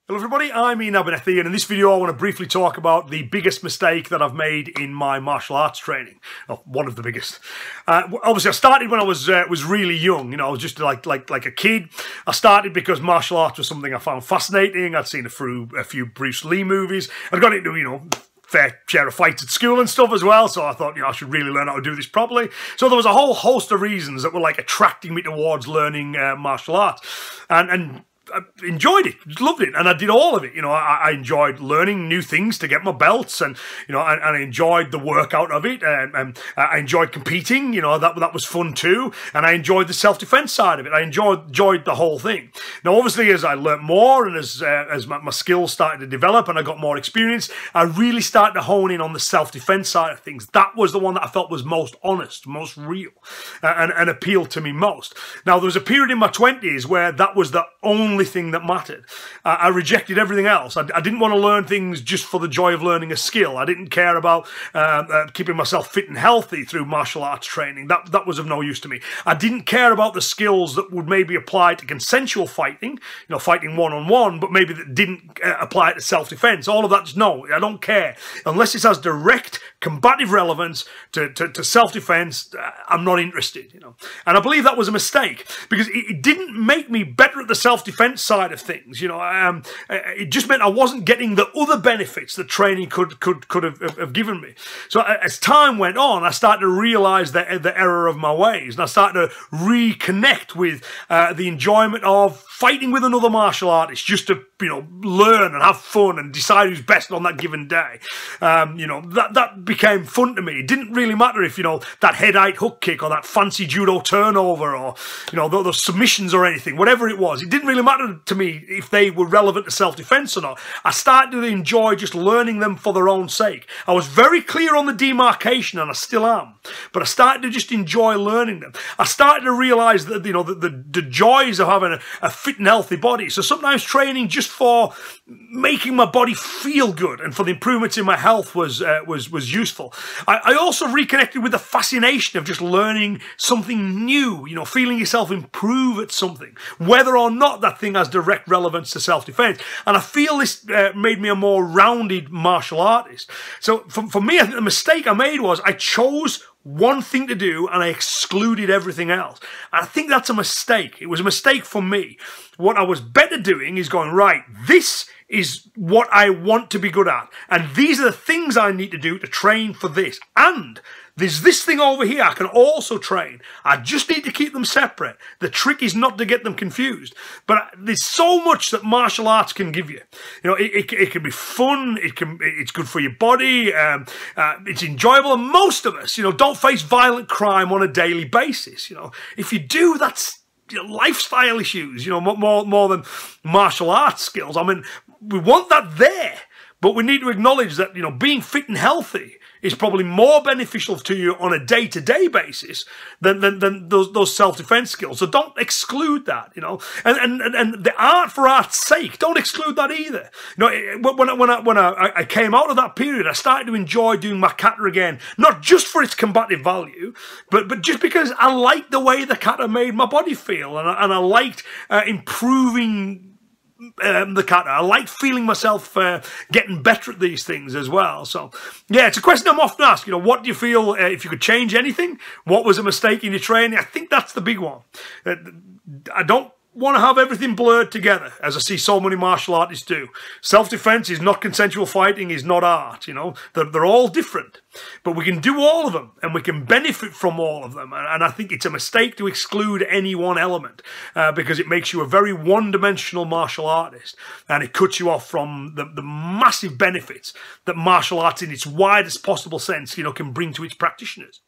Hello everybody, I'm Ian Abernethy, and in this video I want to briefly talk about the biggest mistake that I've made in my martial arts training. Oh, one of the biggest. Obviously I started when I was really young, I was just like a kid. I started because martial arts was something I found fascinating. I'd seen a few Bruce Lee movies. I'd got into, fair share of fights at school and stuff as well, so I thought, I should really learn how to do this properly. So there was a whole host of reasons that were attracting me towards learning martial arts. And I enjoyed it, loved it, and I did all of it. I enjoyed learning new things to get my belts, and and I enjoyed the workout of it, and I enjoyed competing. That was fun too, and I enjoyed the self-defense side of it. I enjoyed the whole thing. Now, obviously, as I learnt more and as my skills started to develop and I got more experience, I really started to hone in on the self-defense side of things. That was the one that I felt was most honest, most real, and appealed to me most. Now, there was a period in my 20s where that was the only thing that mattered. I rejected everything else. I didn't want to learn things just for the joy of learning a skill. I didn't care about keeping myself fit and healthy through martial arts training. That was of no use to me. I didn't care about the skills that would maybe apply to consensual fighting, fighting one-on-one, but maybe that didn't apply to self-defense. All of that, no, I don't care. Unless it has direct combative relevance to self-defense, I'm not interested, And I believe that was a mistake, because it didn't make me better at the self-defense side of things. It just meant I wasn't getting the other benefits that training could have given me. So as time went on, I started to realize the error of my ways, and I started to reconnect with the enjoyment of fighting with another martial artist, just to learn and have fun and decide who's best on that given day. That became fun to me. It didn't really matter if that head-height hook kick or that fancy judo turnover or those submissions or anything, whatever it was. It didn't really matter to me if they were relevant to self-defense or not. I started to enjoy just learning them for their own sake. I was very clear on the demarcation, and I still am, but I started to just enjoy learning them. I started to realize that the joys of having a fit and healthy body. So sometimes training just for making my body feel good and for the improvements in my health was useful. I also reconnected with the fascination of just learning something new, feeling yourself improve at something, whether or not that thing has direct relevance to self-defense. And I feel this made me a more rounded martial artist. So for me, I think the mistake I made was I chose one thing to do and I excluded everything else. And I think that's a mistake. It was a mistake for me. What I was better doing is going, right, this is what I want to be good at, and these are the things I need to do to train for this. And there's this thing over here I can also train. I just need to keep them separate. The trick is not to get them confused. But there's so much that martial arts can give you. It can be fun. It's good for your body. It's enjoyable. And most of us, don't face violent crime on a daily basis. If you do, that's lifestyle issues. More than martial arts skills. I mean, we want that there, but we need to acknowledge that being fit and healthy is probably more beneficial to you on a day-to-day basis than those self-defense skills. So don't exclude that, And the art for art's sake, don't exclude that either. When I came out of that period, I started to enjoy doing my kata again, not just for its combative value, but just because I liked the way the kata made my body feel, and I liked improving the kata. I like feeling myself getting better at these things as well. So, yeah, it's a question I'm often asked. What do you feel if you could change anything? What was a mistake in your training? I think that's the big one. I don't want to have everything blurred together, as I see so many martial artists do. Self-defense is not consensual fighting, is not art, They're all different. But we can do all of them, and we can benefit from all of them. And I think it's a mistake to exclude any one element, because it makes you a very one-dimensional martial artist, and it cuts you off from the massive benefits that martial arts in its widest possible sense, can bring to its practitioners.